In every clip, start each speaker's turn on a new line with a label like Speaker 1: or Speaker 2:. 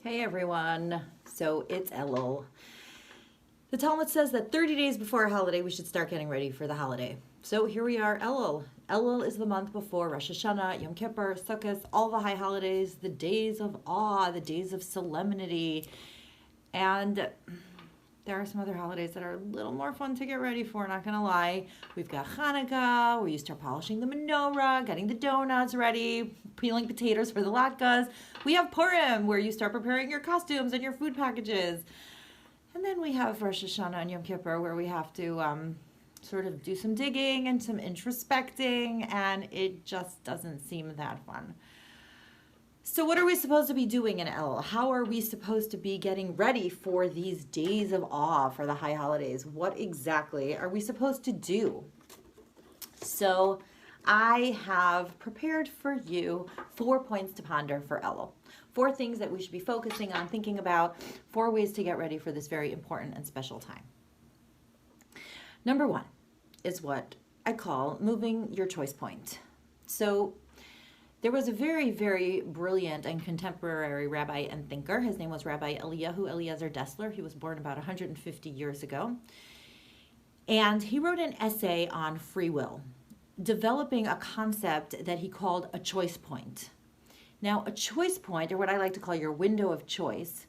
Speaker 1: Hey everyone, so it's Elul. The Talmud says that 30 days before a holiday we should start getting ready for the holiday. So here we are, Elul. Elul is the month before Rosh Hashanah, Yom Kippur, Sukkot, all the high holidays, the days of awe, the days of solemnity. And there are some other holidays that are a little more fun to get ready for, not gonna lie. We've got Hanukkah, where you start polishing the menorah, getting the donuts ready, peeling potatoes for the latkes. We have Purim, where you start preparing your costumes and your food packages. And then we have Rosh Hashanah and Yom Kippur, where we have to sort of do some digging and some introspecting, and it just doesn't seem that fun. So what are we supposed to be doing in Elul? How are we supposed to be getting ready for these days of awe for the high holidays? What exactly are we supposed to do? So I have prepared for you 4 points to ponder for Elul. 4 things that we should be focusing on, thinking about, 4 ways to get ready for this very important and special time. Number 1 is what I call moving your choice point. So there was a very, very brilliant and contemporary rabbi and thinker. His name was Rabbi Eliyahu Eliezer Dessler. He was born about 150 years ago. And he wrote an essay on free will, developing a concept that he called a choice point. Now, a choice point, or what I like to call your window of choice,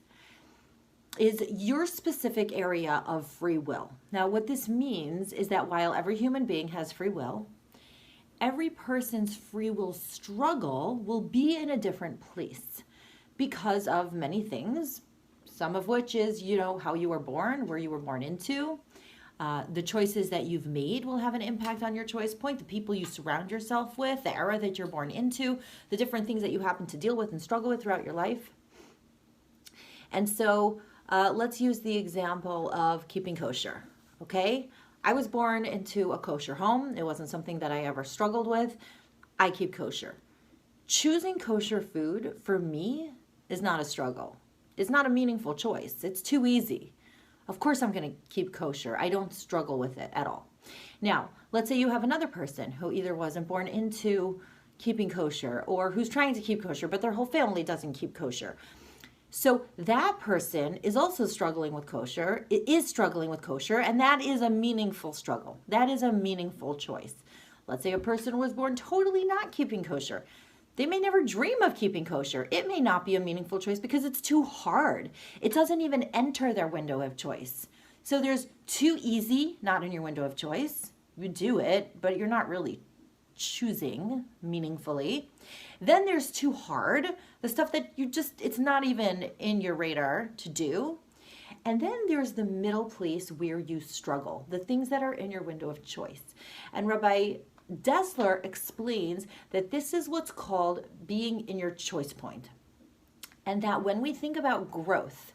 Speaker 1: is your specific area of free will. Now, what this means is that while every human being has free will, every person's free will struggle will be in a different place because of many things, some of which is, how you were born, where you were born into. The choices that you've made will have an impact on your choice point, the people you surround yourself with, the era that you're born into, the different things that you happen to deal with and struggle with throughout your life. And so let's use the example of keeping kosher, okay? I was born into a kosher home. It wasn't something that I ever struggled with. I keep kosher. Choosing kosher food for me is not a struggle. It's not a meaningful choice. It's too easy. Of course I'm going to keep kosher. I don't struggle with it at all. Now, let's say you have another person who either wasn't born into keeping kosher or who's trying to keep kosher, but their whole family doesn't keep kosher. So that person is also struggling with kosher. It is struggling with kosher, and that is a meaningful struggle. That is a meaningful choice. Let's say a person was born totally not keeping kosher. They may never dream of keeping kosher. It may not be a meaningful choice because it's too hard. It doesn't even enter their window of choice. So there's too easy, not in your window of choice. You do it, but you're not really choosing meaningfully. Then there's too hard, the stuff that it's not even in your radar to do. And then there's the middle place where you struggle, the things that are in your window of choice. And Rabbi Dessler explains that this is what's called being in your choice point. And that when we think about growth,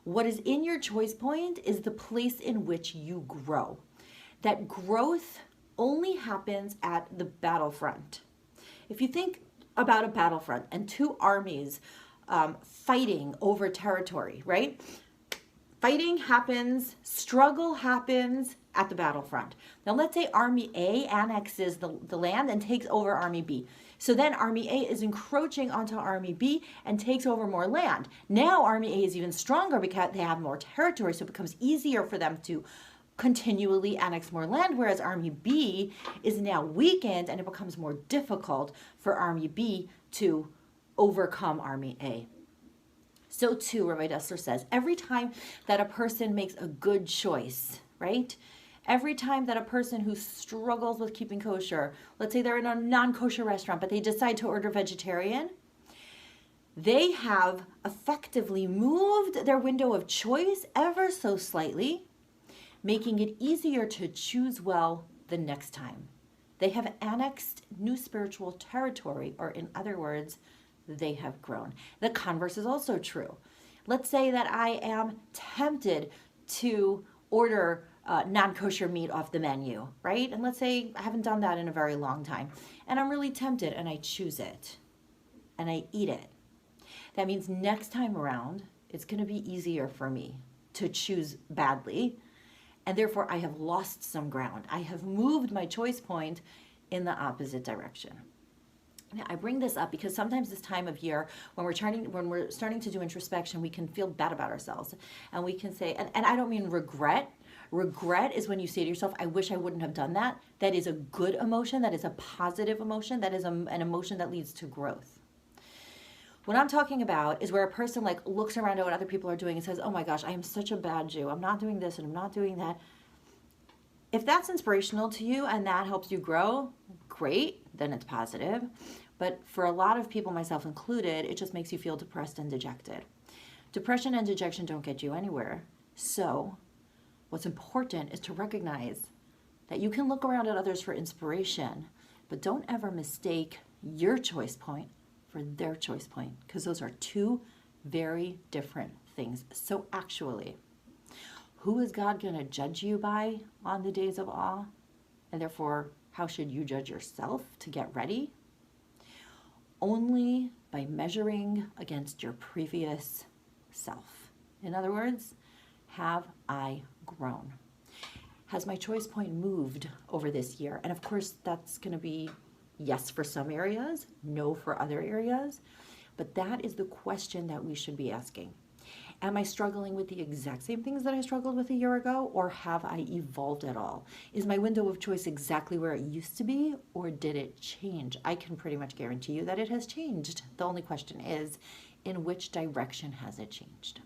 Speaker 1: what is in your choice point is the place in which you grow. That growth only happens at the battlefront. If you think about a battlefront and 2 armies fighting over territory, right? Fighting happens, struggle happens at the battlefront. Now let's say Army A annexes the land and takes over Army B. So then Army A is encroaching onto Army B and takes over more land. Now Army A is even stronger because they have more territory, so it becomes easier for them to continually annex more land, whereas Army B is now weakened and it becomes more difficult for Army B to overcome Army A. So too, Rabbi Dessler says, every time that a person makes a good choice, right? Every time that a person who struggles with keeping kosher, let's say they're in a non-kosher restaurant, but they decide to order vegetarian, they have effectively moved their window of choice ever so slightly, making it easier to choose well the next time. They have annexed new spiritual territory, or in other words, they have grown. The converse is also true. Let's say that I am tempted to order non-kosher meat off the menu, right? And let's say I haven't done that in a very long time, and I'm really tempted and I choose it and I eat it. That means next time around, it's going to be easier for me to choose badly, and therefore I have lost some ground. I have moved my choice point in the opposite direction. Now, I bring this up because sometimes this time of year, when we're starting to do introspection, we can feel bad about ourselves, and we can say, and I don't mean regret. Regret is when you say to yourself, I wish I wouldn't have done that. That is a good emotion. That is a positive emotion. That is an emotion that leads to growth. What I'm talking about is where a person like looks around at what other people are doing and says, oh my gosh, I am such a bad Jew. I'm not doing this and I'm not doing that. If that's inspirational to you and that helps you grow, great, then it's positive. But for a lot of people, myself included, it just makes you feel depressed and dejected. Depression and dejection don't get you anywhere. So what's important is to recognize that you can look around at others for inspiration, but don't ever mistake your choice point for their choice point, because those are two very different things. So actually, who is God going to judge you by on the days of awe? And therefore, how should you judge yourself to get ready? Only by measuring against your previous self. In other words, have I grown? Has my choice point moved over this year? And of course, that's going to be yes for some areas, no for other areas. But that is the question that we should be asking. Am I struggling with the exact same things that I struggled with a year ago, or have I evolved at all? Is my window of choice exactly where it used to be, or did it change? I can pretty much guarantee you that it has changed. The only question is, in which direction has it changed?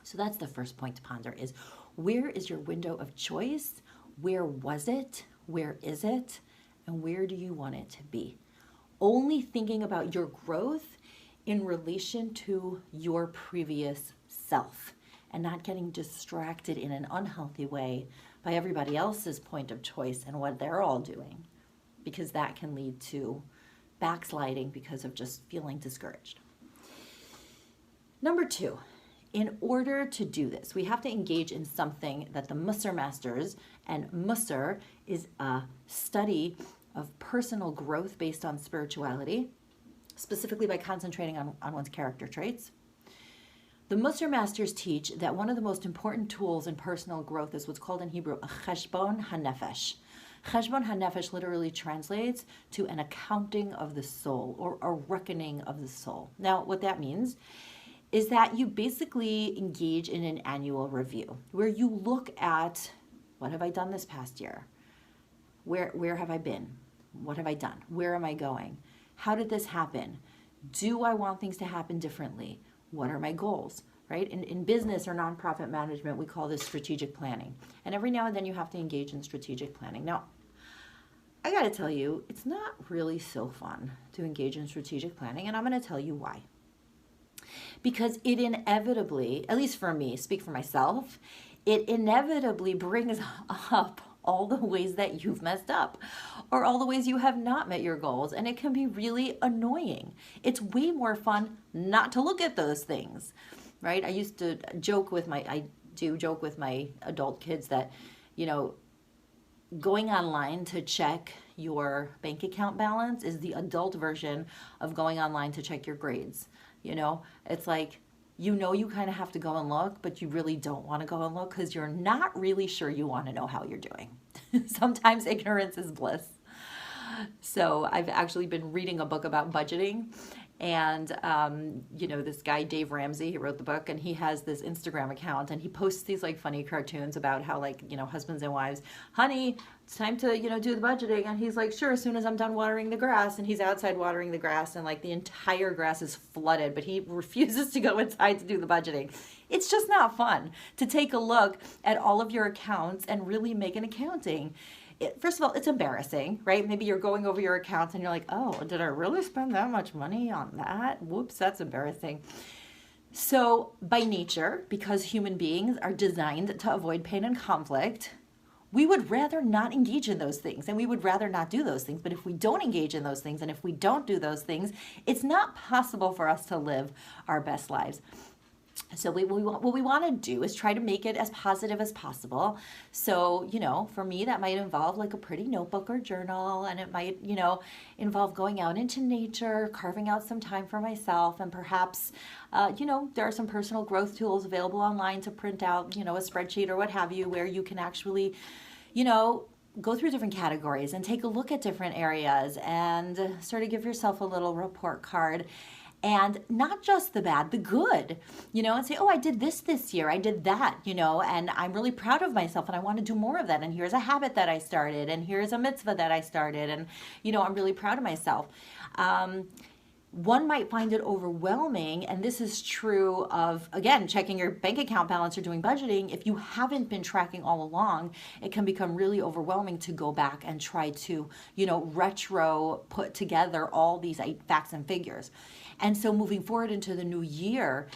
Speaker 1: So that's the first point to ponder is, where is your window of choice? Where was it? Where is it? And where do you want it to be? Only thinking about your growth in relation to your previous self and not getting distracted in an unhealthy way by everybody else's point of choice and what they're all doing, because that can lead to backsliding because of just feeling discouraged. Number 2, in order to do this, we have to engage in something that the Musser masters, and Musser is a study of personal growth based on spirituality, specifically by concentrating on one's character traits. The Musser masters teach that one of the most important tools in personal growth is what's called in Hebrew a cheshbon hanefesh. Cheshbon hanefesh literally translates to an accounting of the soul, or a reckoning of the soul. Now, what that means is that you basically engage in an annual review where you look at, what have I done this past year? Where have I been? What have I done? Where am I going? How did this happen? Do I want things to happen differently? What are my goals, right? In business or nonprofit management, we call this strategic planning. And every now and then you have to engage in strategic planning. Now, I got to tell you, it's not really so fun to engage in strategic planning, and I'm going to tell you why. Because it inevitably, at least for me, speak for myself, it inevitably brings up all the ways that you've messed up or all the ways you have not met your goals, and it can be really annoying. It's way more fun not to look at those things, right? I do joke with my adult kids that, going online to check your bank account balance is the adult version of going online to check your grades. It's like, you kind of have to go and look, but you really don't want to go and look because you're not really sure you want to know how you're doing. Sometimes ignorance is bliss. So I've actually been reading a book about budgeting, and this guy Dave Ramsey, he wrote the book, and he has this Instagram account, and he posts these like funny cartoons about how husbands and wives, honey, it's time to do the budgeting, and he's like, sure, as soon as I'm done watering the grass, and he's outside watering the grass, and like the entire grass is flooded, but he refuses to go inside to do the budgeting. It's just not fun to take a look at all of your accounts and really make an accounting. First of all, it's embarrassing, right? Maybe you're going over your accounts and you're like, oh, did I really spend that much money on that? Whoops, that's embarrassing. So by nature, because human beings are designed to avoid pain and conflict, we would rather not engage in those things, and we would rather not do those things. But if we don't engage in those things, and if we don't do those things, it's not possible for us to live our best lives. So what we want to do is try to make it as positive as possible. So, for me, that might involve like a pretty notebook or journal, and it might, involve going out into nature, carving out some time for myself, and perhaps, there are some personal growth tools available online to print out, a spreadsheet or what have you, where you can actually, go through different categories and take a look at different areas and sort of give yourself a little report card. And not just the bad, the good, and say, oh, I did this year, I did that, and I'm really proud of myself and I want to do more of that. And here's a habit that I started, and here's a mitzvah that I started, and, I'm really proud of myself. One might find it overwhelming, and this is true of, again, checking your bank account balance or doing budgeting. If you haven't been tracking all along, it can become really overwhelming to go back and try to, retro put together all these facts and figures. And so moving forward into the new year,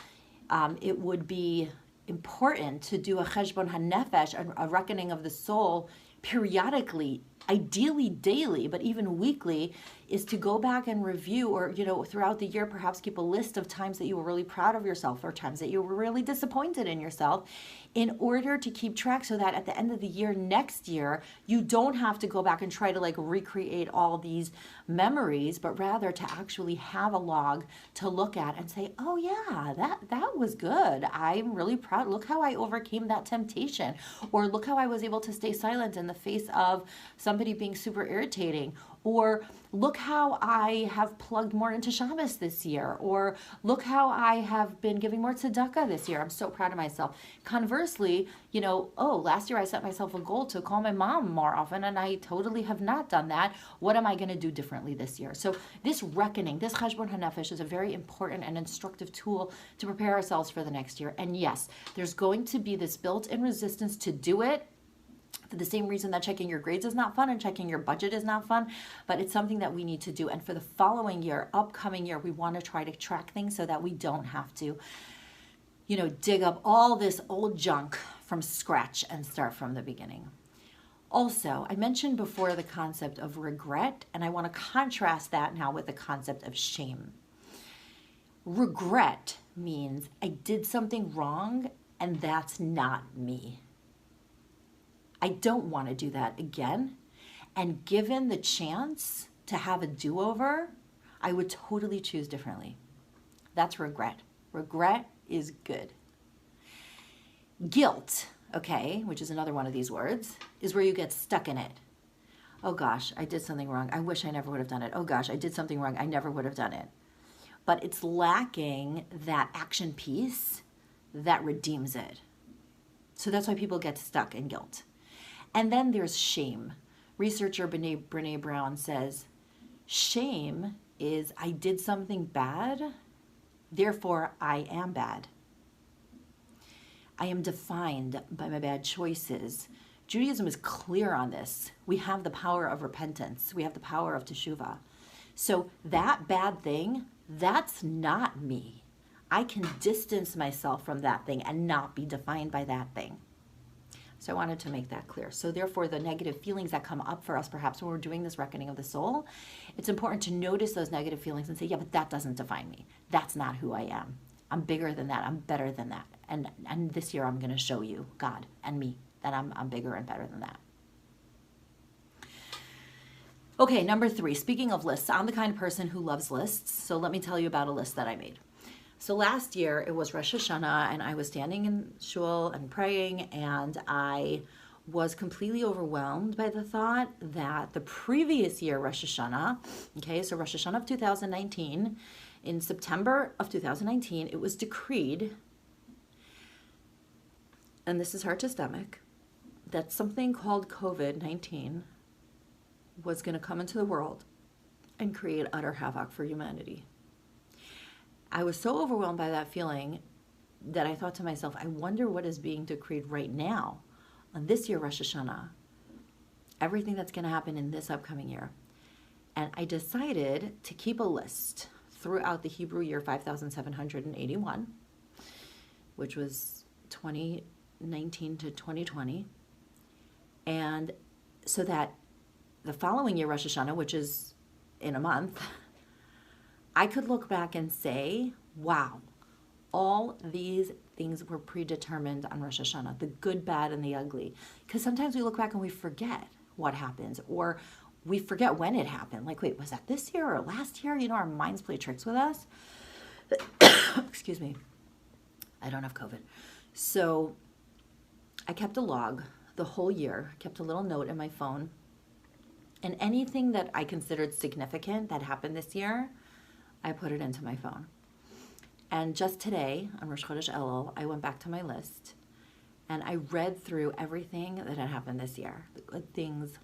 Speaker 1: it would be important to do a cheshbon hanefesh, a reckoning of the soul, periodically, ideally daily, but even weekly, is to go back and review, or, throughout the year, perhaps keep a list of times that you were really proud of yourself or times that you were really disappointed in yourself, in order to keep track, so that at the end of the year, next year, you don't have to go back and try to recreate all these memories, but rather to actually have a log to look at and say, oh yeah, that was good. I'm really proud. Look how I overcame that temptation. Or look how I was able to stay silent in the face of somebody being super irritating. Or look how I have plugged more into Shabbos this year. Or look how I have been giving more tzedakah this year. I'm so proud of myself. Conversely, last year I set myself a goal to call my mom more often, and I totally have not done that. What am I going to do differently this year? So this reckoning, this cheshbon hanefesh, is a very important and instructive tool to prepare ourselves for the next year. And yes, there's going to be this built-in resistance to do it, for the same reason that checking your grades is not fun and checking your budget is not fun, but it's something that we need to do. And for the following year, upcoming year, we want to try to track things so that we don't have to, dig up all this old junk from scratch and start from the beginning. Also, I mentioned before the concept of regret, and I want to contrast that now with the concept of shame. Regret means I did something wrong and that's not me. I don't want to do that again. And given the chance to have a do-over, I would totally choose differently. That's regret. Regret is good. Guilt, okay, which is another one of these words, is where you get stuck in it. Oh gosh, I did something wrong. I wish I never would have done it. Oh gosh, I did something wrong. I never would have done it. But it's lacking that action piece that redeems it. So that's why people get stuck in guilt. And then there's shame. Researcher Brene Brown says, shame is I did something bad, therefore I am bad. I am defined by my bad choices. Judaism is clear on this. We have the power of repentance. We have the power of teshuvah. So that bad thing, that's not me. I can distance myself from that thing and not be defined by that thing. So I wanted to make that clear. So therefore, the negative feelings that come up for us, perhaps when we're doing this reckoning of the soul, it's important to notice those negative feelings and say, yeah, but that doesn't define me. That's not who I am. I'm bigger than that. I'm better than that. And this year I'm going to show you, God and me, that I'm bigger and better than that. Okay, number 3, speaking of lists, I'm the kind of person who loves lists. So let me tell you about a list that I made. So last year it was Rosh Hashanah, and I was standing in shul and praying, and I was completely overwhelmed by the thought that the previous year Rosh Hashanah, okay, so Rosh Hashanah of 2019, in September of 2019, it was decreed, and this is hard to stomach, that something called COVID-19 was going to come into the world and create utter havoc for humanity. I was so overwhelmed by that feeling that I thought to myself, I wonder what is being decreed right now on this year Rosh Hashanah, everything that's going to happen in this upcoming year. And I decided to keep a list throughout the Hebrew year 5781, which was 2019 to 2020. And so that the following year Rosh Hashanah, which is in a month, I could look back and say, wow, all these things were predetermined on Rosh Hashanah, the good, bad, and the ugly. Because sometimes we look back and we forget what happens, or we forget when it happened. Like, wait, was that this year or last year? Our minds play tricks with us. Excuse me. I don't have COVID. So I kept a log the whole year, kept a little note in my phone. And anything that I considered significant that happened this year, I put it into my phone. And just today, on Rosh Chodesh Elul, I went back to my list and I read through everything that had happened this year. The good things,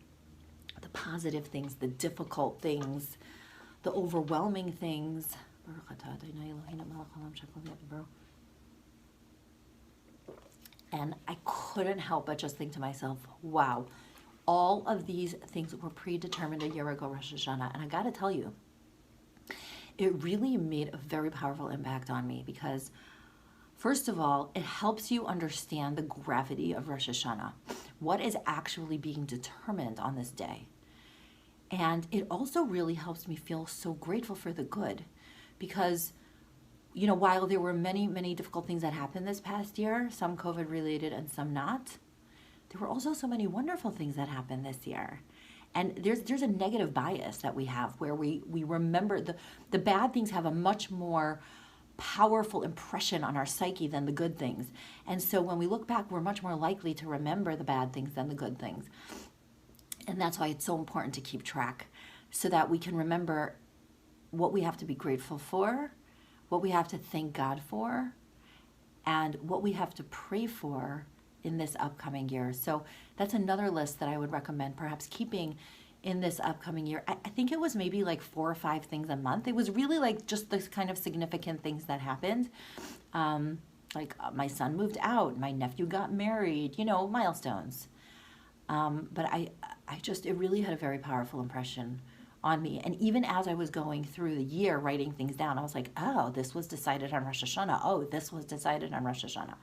Speaker 1: the positive things, the difficult things, the overwhelming things. And I couldn't help but just think to myself, wow, all of these things were predetermined a year ago, Rosh Hashanah. And I got to tell you, it really made a very powerful impact on me because, first of all, it helps you understand the gravity of Rosh Hashanah, what is actually being determined on this day. And it also really helps me feel so grateful for the good because, you know, while there were many, many difficult things that happened this past year, some COVID related and some not, there were also so many wonderful things that happened this year. And there's a negative bias that we have where we remember the bad things have a much more powerful impression on our psyche than the good things. And so when we look back, we're much more likely to remember the bad things than the good things. And that's why it's so important to keep track so that we can remember what we have to be grateful for, what we have to thank God for, and what we have to pray for in this upcoming year. So that's another list that I would recommend perhaps keeping in this upcoming year. I think it was maybe like 4 or 5 things a month. It was really like just the kind of significant things that happened. My son moved out, my nephew got married, you know, milestones. But I just, it really had a very powerful impression on me. And even as I was going through the year writing things down, I was like, oh, this was decided on Rosh Hashanah. Oh, this was decided on Rosh Hashanah.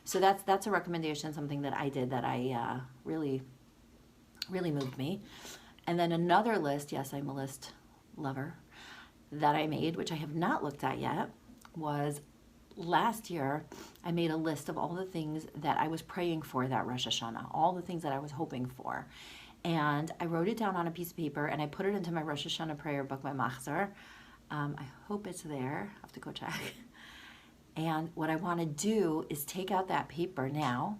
Speaker 1: So that's a recommendation, something that I did that I really moved me. And then another list, yes, I'm a list lover, that I made, which I have not looked at yet, was last year I made a list of all the things that I was praying for that Rosh Hashanah, all the things that I was hoping for. And I wrote it down on a piece of paper and I put it into my Rosh Hashanah prayer book, my Machzor. I hope it's there. I have to go check. And what I want to do is take out that paper now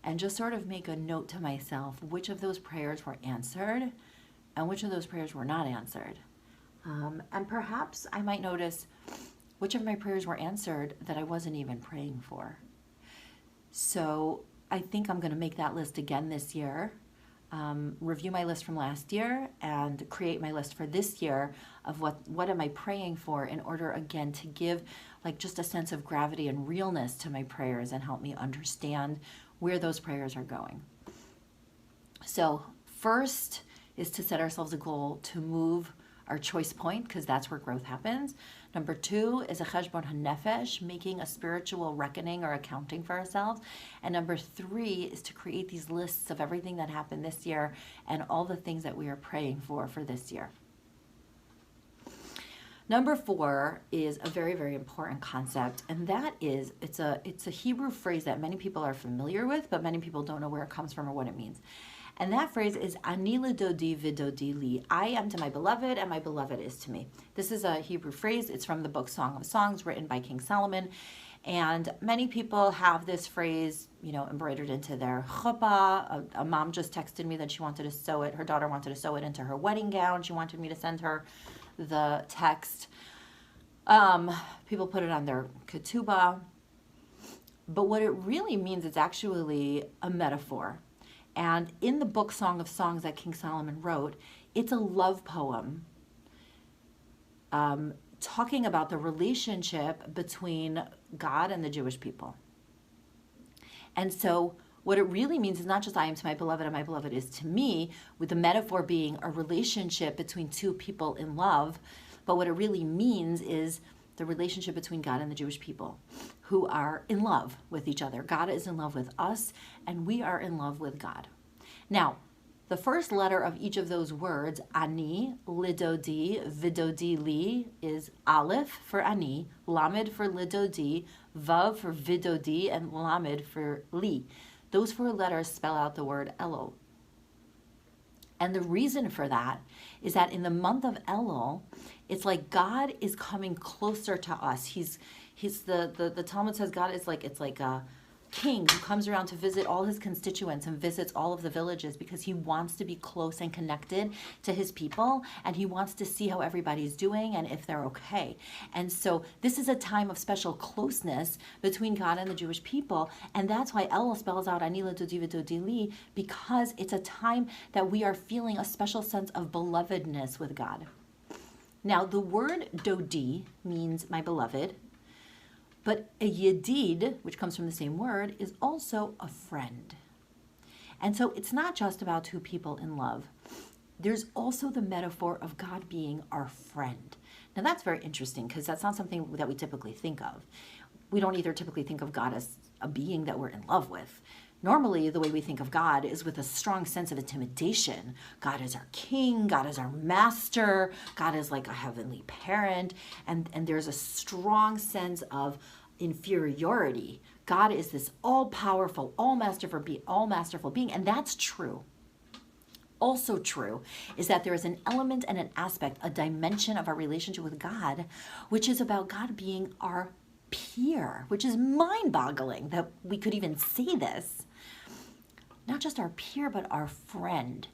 Speaker 1: and just sort of make a note to myself which of those prayers were answered and which of those prayers were not answered. And perhaps I might notice which of my prayers were answered that I wasn't even praying for. So I think I'm going to make that list again this year, review my list from last year and create my list for this year of what am I praying for in order again to give like just a sense of gravity and realness to my prayers and help me understand where those prayers are going. So first is to set ourselves a goal to move our choice point because that's where growth happens. Number 2 is a cheshbon hanefesh, making a spiritual reckoning or accounting for ourselves. And number 3 is to create these lists of everything that happened this year and all the things that we are praying for this year. Number 4 is a very, very important concept, and that is, it's a Hebrew phrase that many people are familiar with, but many people don't know where it comes from or what it means. And that phrase is Ani lidodi vidodi li. I am to my beloved, and my beloved is to me. This is a Hebrew phrase. It's from the book Song of Songs, written by King Solomon. And many people have this phrase, you know, embroidered into their chuppah. A mom just texted me that she wanted to sew it. Her daughter wanted to sew it into her wedding gown. She wanted me to send her the text. People put it on their ketubah. But what it really means is actually a metaphor. And in the book Song of Songs that King Solomon wrote, it's a love poem talking about the relationship between God and the Jewish people. And so what it really means is not just I am to my beloved and my beloved is to me, with the metaphor being a relationship between two people in love, but what it really means is the relationship between God and the Jewish people who are in love with each other. God is in love with us, and we are in love with God. Now, the first letter of each of those words, ani, lidodi, vidodi li, is aleph for ani, lamed for lidodi, vav for vidodi, and lamed for li. Those 4 letters spell out the word Elul. And the reason for that is that in the month of Elul, it's like God is coming closer to us. The Talmud says God is like, it's like king who comes around to visit all his constituents and visits all of the villages because he wants to be close and connected to his people, and he wants to see how everybody's doing and if they're okay. And so this is a time of special closeness between God and the Jewish people, and that's why Elul spells out Ani Ledodi V'Dodi, because it's a time that we are feeling a special sense of belovedness with God. Now, the word Dodi means my beloved, but a yedid, which comes from the same word, is also a friend. And so it's not just about two people in love. There's also the metaphor of God being our friend. Now that's very interesting because that's not something that we typically think of. We don't either typically think of God as a being that we're in love with. Normally, the way we think of God is with a strong sense of intimidation. God is our king, God is our master, God is like a heavenly parent, and there's a strong sense of inferiority. God is this all-powerful, all-masterful being, and that's true. Also true is that there is an element and an aspect, a dimension of our relationship with God, which is about God being our peer, which is mind-boggling that we could even say this. Not just our peer, but our friend.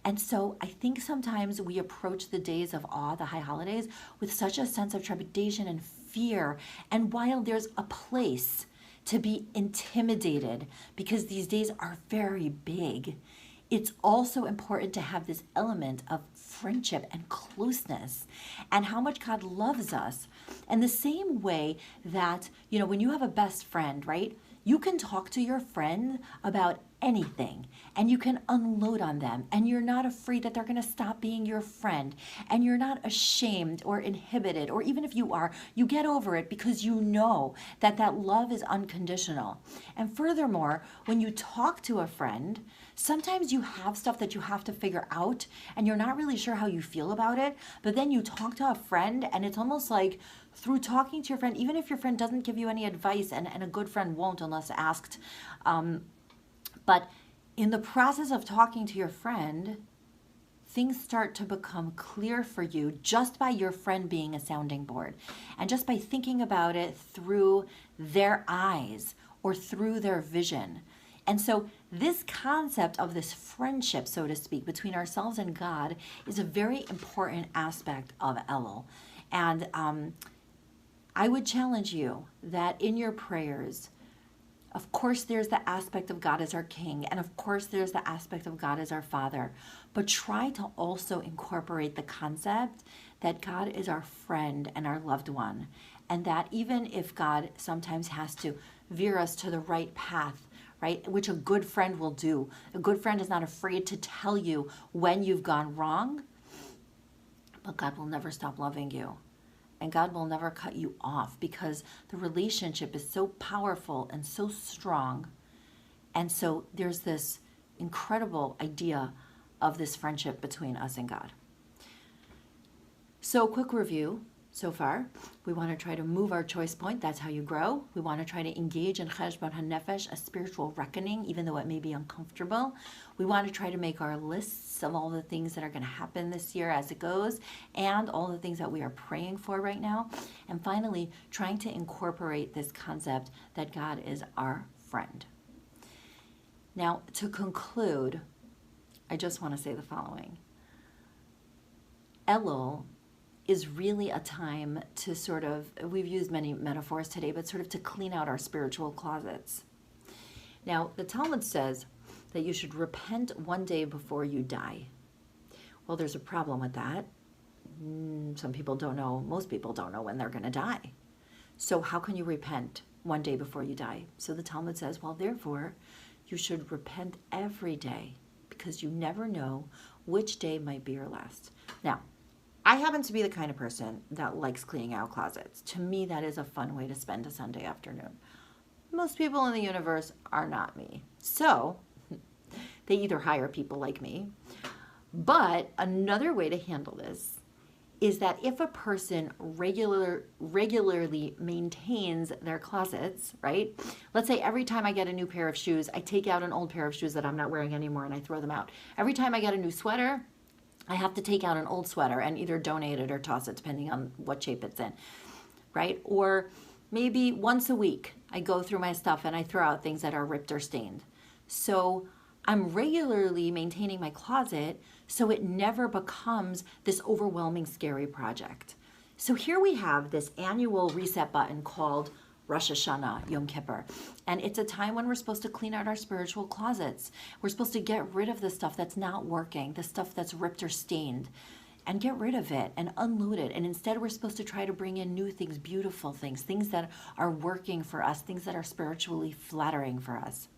Speaker 1: And so I think sometimes we approach the days of awe, the high holidays, with such a sense of trepidation and fear. And while there's a place to be intimidated because these days are very big, it's also important to have this element of friendship and closeness and how much God loves us. And the same way that, when you have a best friend, right? You can talk to your friend about anything and you can unload on them, and you're not afraid that they're going to stop being your friend, and you're not ashamed or inhibited, or even if you are, you get over it because you know that that love is unconditional. And furthermore, when you talk to a friend, sometimes you have stuff that you have to figure out and you're not really sure how you feel about it, but then you talk to a friend and it's almost like through talking to your friend, even if your friend doesn't give you any advice, and a good friend won't unless asked, but in the process of talking to your friend, things start to become clear for you just by your friend being a sounding board and just by thinking about it through their eyes or through their vision. And so this concept of this friendship, so to speak, between ourselves and God is a very important aspect of Elul. And I would challenge you that in your prayers, of course, there's the aspect of God as our King, and of course, there's the aspect of God as our Father, but try to also incorporate the concept that God is our friend and our loved one, and that even if God sometimes has to veer us to the right path, right, which a good friend will do. A good friend is not afraid to tell you when you've gone wrong, but God will never stop loving you. And God will never cut you off because the relationship is so powerful and so strong. And so there's this incredible idea of this friendship between us and God. So quick review so far. We want to try to move our choice point. That's how you grow. We want to try to engage in cheshbon hanefesh, a spiritual reckoning, even though it may be uncomfortable. We want to try to make our lists of all the things that are going to happen this year as it goes, and all the things that we are praying for right now. And finally, trying to incorporate this concept that God is our friend. Now, to conclude, I just want to say the following. Elul is really a time to sort of, we've used many metaphors today, but sort of to clean out our spiritual closets. Now, the Talmud says that you should repent one day before you die. Well, there's a problem with that. Some people don't know, most people don't know when they're going to die. So how can you repent one day before you die? So the Talmud says, well, therefore, you should repent every day because you never know which day might be your last. Now, I happen to be the kind of person that likes cleaning out closets. To me, that is a fun way to spend a Sunday afternoon. Most people in the universe are not me. So they either hire people like me, but another way to handle this is that if a person regularly maintains their closets, right? Let's say every time I get a new pair of shoes, I take out an old pair of shoes that I'm not wearing anymore and I throw them out. Every time I get a new sweater, I have to take out an old sweater and either donate it or toss it, depending on what shape it's in, right? Or maybe once a week, I go through my stuff and I throw out things that are ripped or stained. So I'm regularly maintaining my closet so it never becomes this overwhelming, scary project. So here we have this annual reset button called Rosh Hashanah, Yom Kippur. And it's a time when we're supposed to clean out our spiritual closets. We're supposed to get rid of the stuff that's not working, the stuff that's ripped or stained, and get rid of it and unload it. And instead, we're supposed to try to bring in new things, beautiful things, things that are working for us, things that are spiritually flattering for us.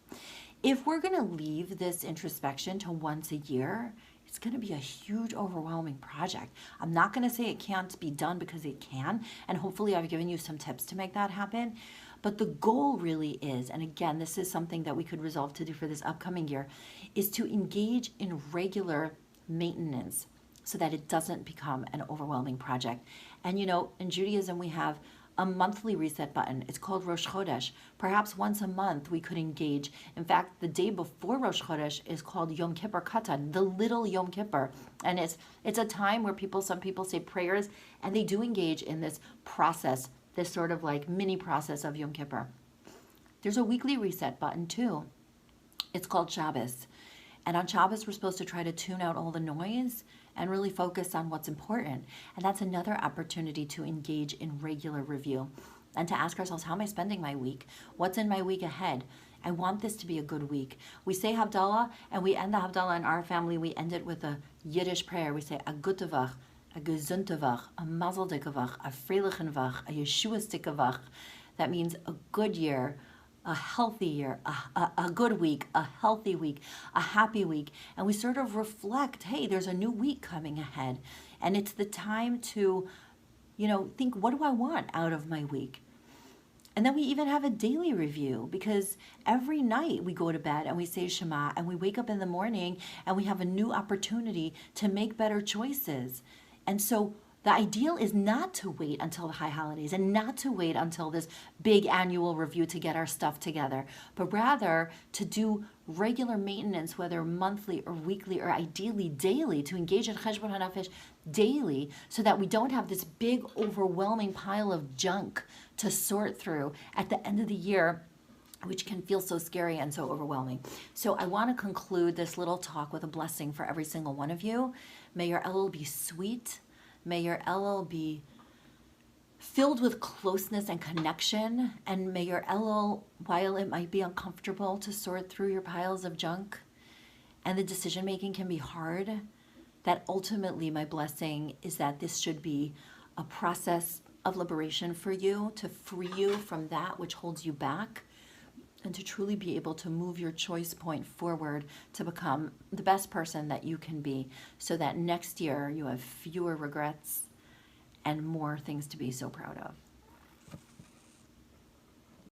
Speaker 1: If we're going to leave this introspection to once a year, it's going to be a huge, overwhelming project. I'm not going to say it can't be done, because it can, and hopefully I've given you some tips to make that happen. But the goal really is, and again, this is something that we could resolve to do for this upcoming year, is to engage in regular maintenance so that it doesn't become an overwhelming project. And you know, in Judaism, we have a monthly reset button. It's called Rosh Chodesh. Perhaps once a month we could engage. In fact, the day before Rosh Chodesh is called Yom Kippur Katan, the little Yom Kippur. And it's a time where some people say prayers, and they do engage in this process, this sort of like mini process of Yom Kippur. There's a weekly reset button too. It's called Shabbos. And on Shabbos, we're supposed to try to tune out all the noise and really focus on what's important. And that's another opportunity to engage in regular review and to ask ourselves, how am I spending my week? What's in my week ahead? I want this to be a good week. We say Havdalah, and we end the Havdalah in our family. We end it with a Yiddish prayer. We say a gute Woche, a gesunde Woche, a mazel dicke Woche, a freilichen Woche, a Yeshua's dicke Woche. That means a good year, a healthy year, a good week, a healthy week, a happy week. And we sort of reflect, hey, there's a new week coming ahead. And it's the time to, think, what do I want out of my week? And then we even have a daily review, because every night we go to bed and we say Shema, and we wake up in the morning and we have a new opportunity to make better choices. And so the ideal is not to wait until the high holidays and not to wait until this big annual review to get our stuff together, but rather to do regular maintenance, whether monthly or weekly or ideally daily, to engage in Cheshbon HaNefesh daily, so that we don't have this big overwhelming pile of junk to sort through at the end of the year, which can feel so scary and so overwhelming. So I want to conclude this little talk with a blessing for every single one of you. May your Elul be sweet. May your Elul be filled with closeness and connection. And may your Elul, while it might be uncomfortable to sort through your piles of junk, and the decision making can be hard, that ultimately my blessing is that this should be a process of liberation for you, to free you from that which holds you back, and to truly be able to move your choice point forward to become the best person that you can be, so that next year you have fewer regrets and more things to be so proud of.